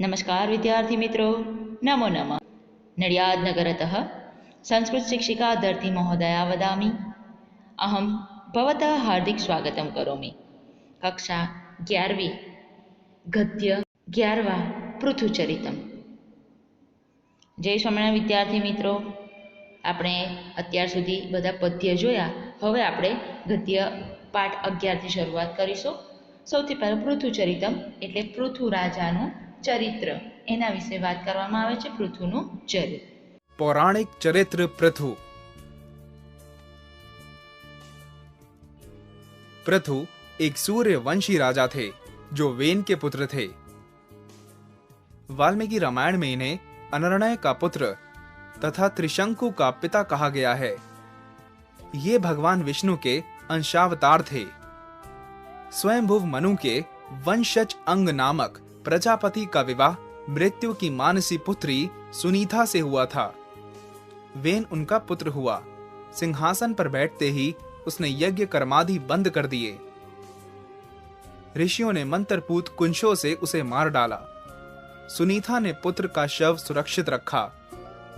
नमस्कार विद्यार्थी मित्रों, नमो नमः। नडियादनगरतः संस्कृतशिक्षिका धरती महोदया वदामि। अहं भवतः हार्दिक स्वागतं करोमि। कक्षा 11वी गद्य 11वा पृथुचरितम्। जय स्वामिनारायण विद्यार्थी मित्रों, આપણે અત્યાર સુધી બધા પદ્ય જોયા। હવે આપણે ગદ્ય પાઠ 11થી શરૂઆત કરીશું। સૌથી પહેલાં પૃથુચરિતમ એટલે પૃથુ રાજાનું ચરિત્ર, એના વિશે વાત કરવામાં આવે છે। પૃથુનું ચરિત્ર, पौराणिक चरित्र पृथु। पृथु एक सूर्यवंशी राजा थे जो वेन के पुत्र थे। वाल्मीकि रामायण में इन्हें अनर्णय का पुत्र तथा त्रिशंकु का पिता कहा गया है। ये भगवान विष्णु के अंशावतार थे। स्वयंभुव मनु के वंशज अंग नामक प्रजापति का विवाह मृत्यु की मानसी पुत्री सुनीता से हुआ था। वेन उनका पुत्र हुआ। सिंहासन पर बैठते ही उसने यज्ञ कर्मादि बंद कर दिए। ऋषियों ने मंत्रपूत कुंशों से उसे मार डाला। सुनीता ने पुत्र का शव सुरक्षित रखा,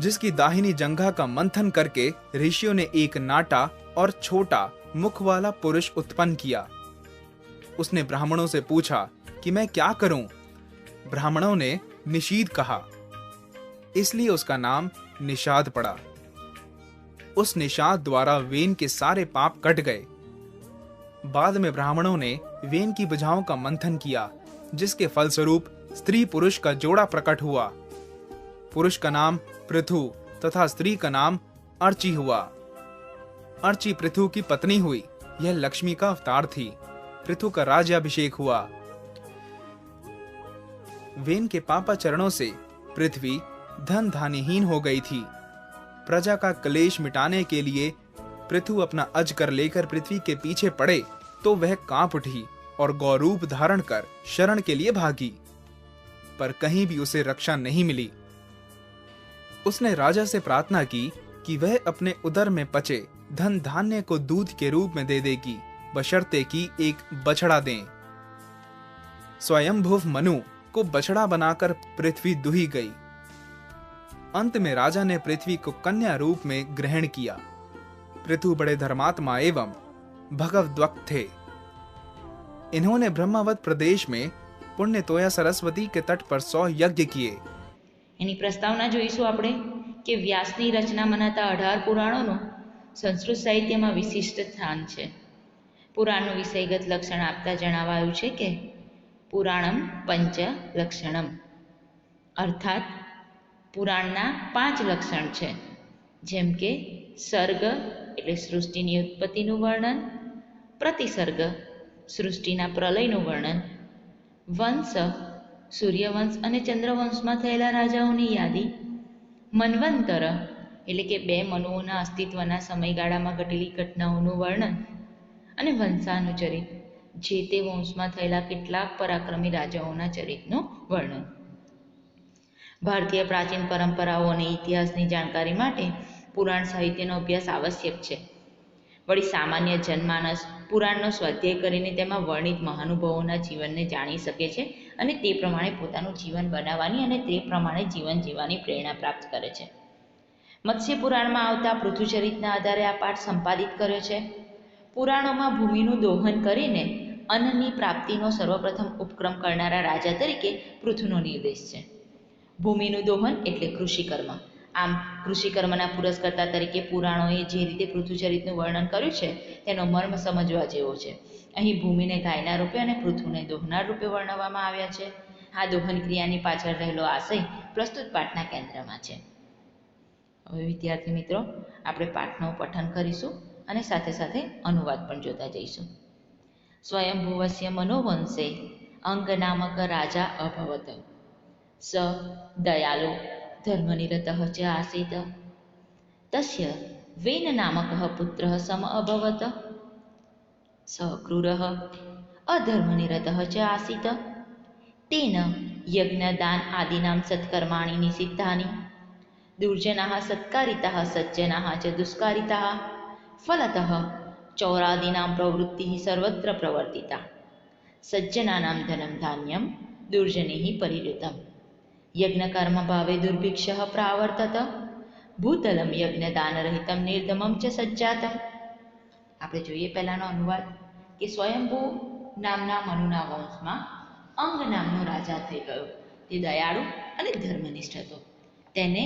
जिसकी दाहिनी जंघा का मंथन करके ऋषियों ने एक नाटा और छोटा मुख वाला पुरुष उत्पन्न किया। उसने ब्राह्मणों से पूछा कि मैं क्या करूं? ब्राह्मणों ने निषीद कहा, इसलिए उसका नाम निषाद पड़ा। उस निषाद द्वारा वेन के सारे पाप कट गए। बाद में ब्राह्मणों ने वेन की भुजाओं का मंथन किया, जिसके फलस्वरूप स्त्री पुरुष का जोड़ा प्रकट हुआ। पुरुष का नाम पृथु तथा स्त्री का नाम अर्ची हुआ। अर्ची पृथु की पत्नी हुई। यह लक्ष्मी का अवतार थी। पृथु का राज्याभिषेक हुआ। वेन के पापा चरणों से पृथ्वी धन धान्यहीन हो गई थी। प्रजा का क्लेश मिटाने के लिए पृथु अपना अजगर लेकर पृथ्वी के पीछे पड़े तो वह कांप उठी और गौरूप धारण कर शरण के लिए भागी, पर कहीं भी उसे रक्षा नहीं मिली। उसने राजा से प्रार्थना की कि वह अपने उदर में पचे धन धान्य को दूध के रूप में दे देगी, बशर्ते कि एक बछड़ा दें। स्वयंभुव मनु को बछड़ा बनाकर पृथ्वी दुही गई। अंत में राजा ने पृथ्वी को कन्या रूप में ग्रहण किया। पृथु बड़े धर्मात्मा एवं भगवद्भक्त थे। इन्होंने ब्रह्मावत प्रदेश में पुण्य तोया सरस्वती के तट पर 100 यज्ञ किए। એની પ્રસ્તાવના જોઈશું આપણે કે વ્યાસની રચના મનાતા 18 પુરાણોનું સંસ્કૃત સાહિત્યમાં વિશિષ્ટ સ્થાન છે। પુરાણનું વિષયગત લક્ષણ આપતા જણાવાયું છે કે પુરાણમ પંચ લક્ષણમ, અર્થાત પુરાણના 5 લક્ષણ છે, જેમ કે સર્ગ એટલે સૃષ્ટિની ઉત્પત્તિનું વર્ણન, પ્રતિસર્ગ સૃષ્ટિના પ્રલયનું વર્ણન, વંશ સૂર્યવંશ અને ચંદ્રવંશમાં થયેલા રાજાઓની યાદી, મન્વંતર એટલે કે 2 મનુઓના અસ્તિત્વના સમયગાળામાં ઘટેલી ઘટનાઓનું વર્ણન અને વંશાનુચરિત જે તે વંશમાં થયેલા કેટલાક પરાક્રમી રાજાઓના ચરિત્રનું વર્ણન। ભારતીય પ્રાચીન પરંપરાઓ અને ઇતિહાસની જાણકારી માટે પુરાણ સાહિત્યનો અભ્યાસ આવશ્યક છે। વળી સામાન્ય જનમાનસ પુરાણનો સ્વાધ્યાય કરીને તેમાં વર્ણિત મહાનુભાવોના જીવનને જાણી શકે છે અને તે પ્રમાણે પોતાનું જીવન બનાવવાની અને તે પ્રમાણે જીવન જીવવાની પ્રેરણા પ્રાપ્ત કરે છે। મત્સ્ય પુરાણમાં આવતા પૃથુચરિતના આધારે આ પાઠ સંપાદિત કર્યો છે। પુરાણોમાં ભૂમિનું દોહન કરીને અન્નની પ્રાપ્તિનો સર્વપ્રથમ ઉપક્રમ કરનારા રાજા તરીકે પૃથુનો નિર્દેશ છે। ભૂમિનું દોહન એટલે કૃષિકર્મ। આમ કૃષિકર્મના પુરસ્કર્તા તરીકે પુરાણોએ જે રીતે પૃથુચરિતનું વર્ણન કર્યું છે તેનો મર્મ સમજવા જેવો છે। અહીં ભૂમિને ગાયના રૂપે અને પૃથુને દોહનાર રૂપે વર્ણવવામાં આવ્યા છે। આ દોહન ક્રિયાની પાછળ રહેલો આશય પ્રસ્તુત પાઠના કેન્દ્રમાં છે। હવે વિદ્યાર્થી મિત્રો, આપણે પાઠનું પઠન કરીશું અને સાથે સાથે અનુવાદ પણ જોતા જઈશું। સ્વયંભુવસ્ય મનોવંશે અંગ નામક રાજા અભવત। સ દયાલુ ધર્મનિરતઃ ચ આસીત। તસ્ય વેન નામકઃ પુત્રઃ સમ અભવત। સ ક્રૂરઃ અધર્મનિરતઃ ચ આસીત। તેન યજ્ઞદાન આદિનાં સત્કર્માણિ નિષિદ્ધાनि। દુર્જનાः સત્કારિતાः સજ્જનાः ચ દુષ્કારિતાः। ફલતઃ ચૌરાદીનાं પ્રવૃત્તિः સર્વત્ર પ્રવર્તિતા। સજ્જનાનાં ધनं ધાન્યં દુર્જનૈः પરિવૃતम्। યજ્ઞકર્મ ભાવે દુર્ભિક્ષ પ્રાવર્તત ભૂતલમ યજ્ઞદાનરહિતમ નિર્ધમમ ચ સજ્જાતમ. આપણે જોઈએ પહેલાનો અનુવાદ કે સ્વયંભૂ નામના મનુના વંશમાં અંગ નામનો રાજા થઈ ગયો. તે દયાળુ અને ધર્મનિષ્ઠ હતો. તેને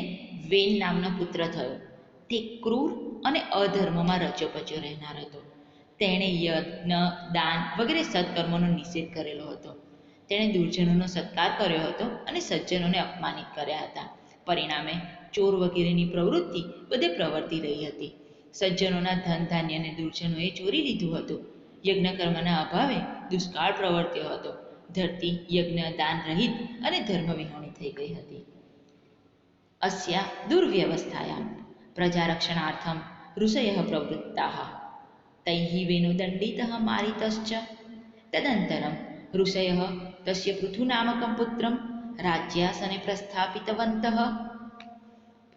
વેન નામનો પુત્ર થયો. તે ક્રૂર અને અધર્મમાં રચ્યો રહેનાર હતો. તેણે યજ્ઞ, દાન વગેરે સત્કર્મોનો નિષેધ કરેલો હતો. તેણે દુર્જનોનો સત્કાર કર્યો હતો અને સજ્જનોને અપમાનિત કર્યા હતા. પરિણામે ચોર વગેરેની પ્રવૃત્તિ બધે પ્રવર્તી રહી હતી. સજ્જનોના ધન ધાન્યને દુર્જનોએ ચોરી લીધું હતું. યજ્ઞકર્મના અભાવે દુષ્કાળ પ્રવર્ત્યો હતો. ધરતી યજ્ઞ દાન રહિત અને ધર્મવિહોણી થઈ ગઈ હતી. અસ્યા દુર્વ્યવસ્થાયામ પ્રજારક્ષણાર્થમ ઋષયઃ પ્રવૃત્તાઃ તૈઃ વેનુદંડિતઃ મારિતશ્ચ. તદંતરમ ઋષયઃ તસ્ય પૃથુનામકં પુત્રમ રાજ્યાસને પ્રસ્થાપિતવन्तઃ.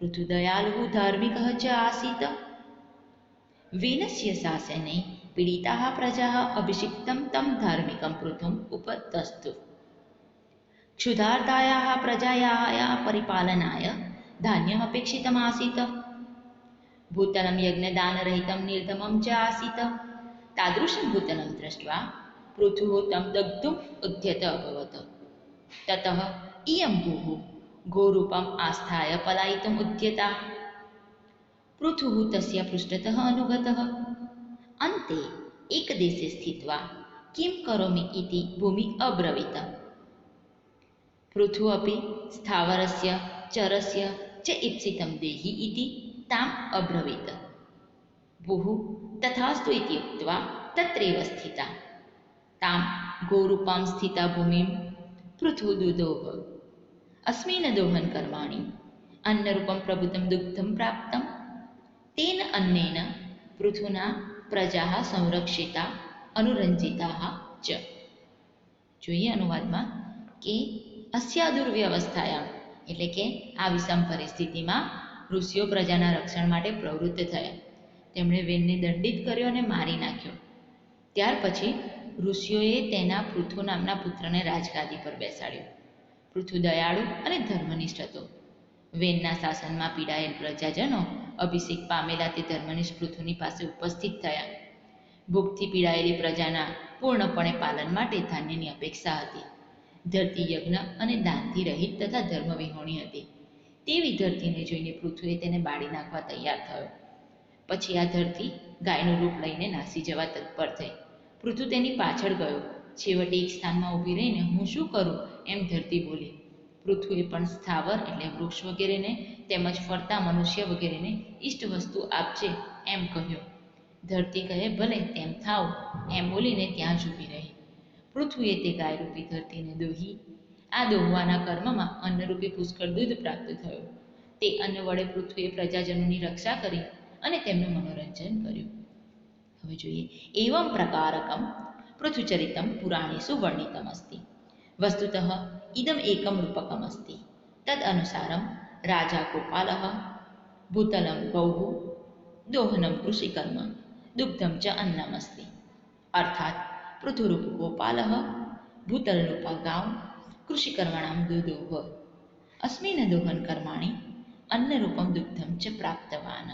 પૃથુદયાલુઃ ધાર્મિકઃ ચ આસીત. વેનસ્ય શાસને પીડિતાઃ પ્રજાઃ અભિષિક્तं तं ધાર્મિકં પૃથુમ ઉપતસ્તુ. ક્ષુધાર્તાયાः પ્રજાયાः પરિપાલનાય ધાન્યમ અપેક્ષિતમાસીત. ભૂતલમ યજ્ઞદાનરહિतं નિર્ધમં ચ આસીત. તાદૃશં ભૂતલમ દૃષ્ટ્વા પૃથુઃ तं દગ્ધુમ ઉદ્યત અભવત. તતઃ ઇયં ભૂઃ ગોરૂપમ આસ્થાય પલાયિતુમ ઉદ્યતા. પૃથુઃ તસ્ય પૃષ્ઠતઃ અનુગતઃ. અંતે એકદેશે સ્થિત્વા કિં કરોમિ ઇતિ ભૂમિ અબ્રવીત. પૃથુ અપि સ્થાવરસ્ય ચરસ્ય ચ ઈપ્સિतं દેહિ ઇતિ તામ અબ્રવીત. ભૂઃ તથાસ્તુ ઇતિ ઉક્ત્વા તત્રેવ સ્થિતા. તામ ગોરૂપાં સ્થિતા ભૂમિં પૃથુ દુદોહ. અસ્મિન દોહન કર્માણિ અન્નરૂપં પ્રભુतं દુગ્ધં પ્રાપ્તમ. તેન અન્નેન પૃથુના પ્રજાઃ સંરક્ષિતા અનુરંજિતાઃ ચ. જોઈએ અનુવાદમાં કે અસ્યા દુર્વ્યવસ્થાયામ એટલે કે આ વિષમ પરિસ્થિતિમાં ઋષિઓ પ્રજાના રક્ષણ માટે પ્રવૃત્ત થયા. તેમણે વેનને દંડિત કર્યો અને મારી નાખ્યો. ત્યાર પછી ઋષિઓએ તેના પૃથુ નામના પુત્રને રાજગાદી પર બેસાડ્યો. પૃથુ દયાળુ અને ધર્મનિષ્ઠ હતો. વેનના શાસનમાં પીડાયેલ પ્રજાજનો અભિષેક પામેલા તે ધર્મનિષ્ઠ પૃથુની પાસે ઉપસ્થિત થયા. ભૂખથી પીડાયેલી પ્રજાના પૂર્ણપણે પાલન માટે ધાન્યની અપેક્ષા હતી. ધરતી યજ્ઞ અને દાનથી રહિત તથા ધર્મવિહોણી હતી. તેવી ધરતીને જોઈને પૃથુએ તેને બાળી નાખવા તૈયાર થયો. પછી આ ધરતી ગાયનું રૂપ લઈને નાસી જવા તત્પર થઈ. પૃથુ તેની પાછળ ગયો. છેવટે એક સ્થાનમાં ઊભી રહીને હું શું કરું એમ ધરતી બોલી. પૃથુએ પણ સ્થાવર એટલે વૃક્ષ વગેરેને તેમજ ફરતા મનુષ્ય વગેરેને ઈષ્ટ વસ્તુ આપજે એમ કહ્યું. ધરતી કહે ભલે તેમ થાવ એમ બોલીને ત્યાં જ ઊભી રહી. પૃથ્વીએ તે ગાયરૂપી ધરતીને દોહી. આ દોહવાના કર્મમાં અન્નરૂપી પુષ્કળ દૂધ પ્રાપ્ત થયું. તે અન્ન વડે પૃથ્વીએ પ્રજાજનોની રક્ષા કરી અને તેમનું મનોરંજન કર્યું. હવે જોઈએ એવં પ્રકારકમ પૃથુચરિતમ પુરાણેષુ વર્ણિતમસ્તિ. વસ્તુતઃ ઇદમ એકમ રૂપકમ અસ્તિ. તદ અનુસારમ રાજા ગોપાલઃ ભૂતલમ ગૌઃ દોહનમ કૃષિકર્મ દુગ્ધમ ચ અન્નમ અસ્તિ. અર્થાત પૃથુરૂપ ગોપાલઃ ભૂતલરૂપા ગાં કૃષિકર્મણામ દુદોહ. અસ્મિન દોહન કર્માણિ અન્નરૂપમ દુગ્ધમ ચ પ્રાપ્તવાન.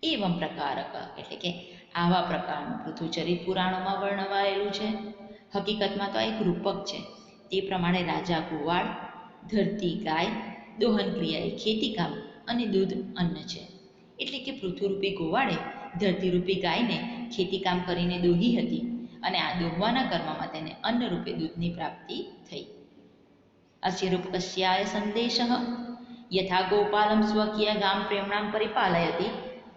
એવમ પ્રકારક એટલે કે આવા પ્રકારનું પૃથુચરિત પુરાણોમાં વર્ણવાયેલું છે. હકીકતમાં તો આ એક રૂપક છે. તે પ્રમાણે રાજા ગોવાળ, ધરતી ગાય, દોહન ક્રિયા એ ખેતીકામ અને દૂધ અન્ન છે. એટલે કે પૃથુરૂપી ગોવાળે ધરતીરૂપી ગાયને ખેતીકામ કરીને દોહી હતી અને આ દોહવાના કર્મમાં તેને અન્નરૂપે દૂધની પ્રાપ્તિ થઈ. અસ્ય રૂપકસ્યાય સંદેશઃ યથા ગોપાલમ સ્વકીય ગામ પ્રેમણામ પરિપાલયતિ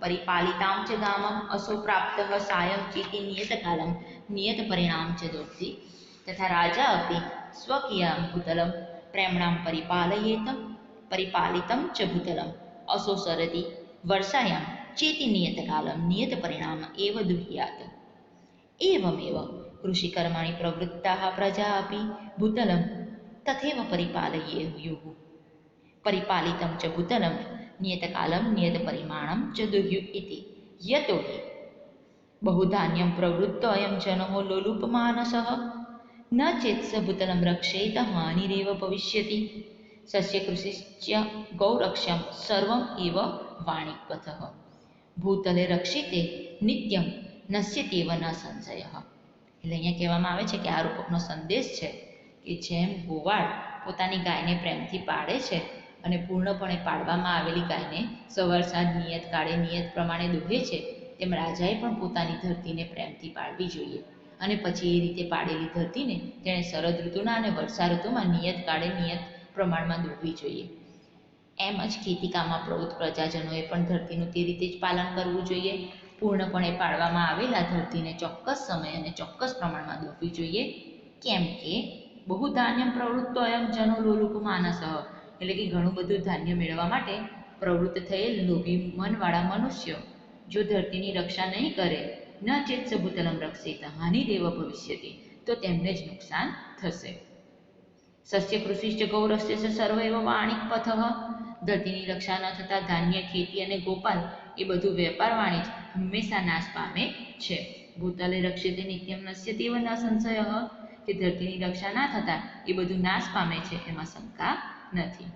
પરિપાલિતામ ચ ગામમ અસો પ્રાપ્તઃ સાયં ચેતિ નિયતકાલમ નિયત પરિણામ ચ દોષિ તથા રાજા અપી સ્વકીયં ભૂતલમ પ્રેમણામ પરિપાલયેત પરિપાલિતમ ચ ભૂતલમ અસો સરતિ વર્ષાયામ ચેતિ નિયતકાલમ નિયત પરિણામ એવ દુહ્યાત. એવમેવ કૃષિકર્માણિ પ્રવૃત્તાઃ પ્રજા અપી ભૂતલમ તથૈવ પરિપાલયેયુઃ પરિપાલિतं ચ ભૂતલમ નિયતકાલમ નિયતપરિમાણમ ચ દુહ્યુ ઇતિ યતો હિ બહુધાન્યં પ્રવૃત્તો અયં જનો લોલુપમાનસઃ ન ચેત્સ ભૂતલમ રક્ષેત હાનિરેવ ભવિષ્યતિ સસ્ય કૃષિશ્ચ ગૌરક્ષમ સર્વમ એવ વાણિકપથઃ ભૂતલે રક્ષિતે નિત્યમ નશ્યત્યેવ ન સંશય. એટલે અહીંયા કહેવામાં આવે છે કે આ રૂપકનો સંદેશ છે કે જેમ ગોવાળ પોતાની ગાયને પ્રેમથી પાળે છે અને પૂર્ણપણે પાળવામાં આવેલી ગાયને સવાર સાંજ નિયત કાળે નિયત પ્રમાણે દોહે છે, તેમ રાજાએ પણ પોતાની ધરતીને પ્રેમથી પાળવી જોઈએ અને પછી એ રીતે પાળેલી ધરતીને તેણે શરદ ઋતુના અને વર્ષા ઋતુમાં નિયત કાળે નિયત પ્રમાણમાં દોહવી જોઈએ. એમ જ ખેતીકામમાં પ્રવૃત્ત પ્રજાજનોએ પણ ધરતીનું તે રીતે જ પાલન કરવું જોઈએ. પૂર્ણપણે પાળવામાં આવેલા ધરતીને ચોક્કસ સમય અને ચોક્કસ પ્રમાણમાં દોહવી જોઈએ. કેમ કે બહુ ધાન્યમ પ્રવૃત્તોયમ જનો લોલુપ માનસઃ, એટલે કે ઘણું બધું ધાન્ય મેળવવા માટે પ્રવૃત્ત થયેલ લોભી મનવાળા મનુષ્યો જો ધરતીની રક્ષા નહીં કરે, ન ચેત સભૂતલમ રક્ષેત હાનિરેવ ભવિષ્યતિ, તો તેમને જ નુકસાન થશે. સસ્ય કૃષિશ્ચ ગૌરસ્ય સર્વ એવ વાણિકપથઃ ધરતીની રક્ષા ન થતાં ધાન્ય, ખેતી અને ગોપાલ એ બધું વેપાર વાણિજ્ય હંમેશા નાશ પામે છે. ભૂતલે રક્ષિતે નિત્યમ નશ્યત્યેવ ન સંશય, કે ધરતીની રક્ષા ના થતાં એ બધું નાશ પામે છે, એમાં શંકા નથી.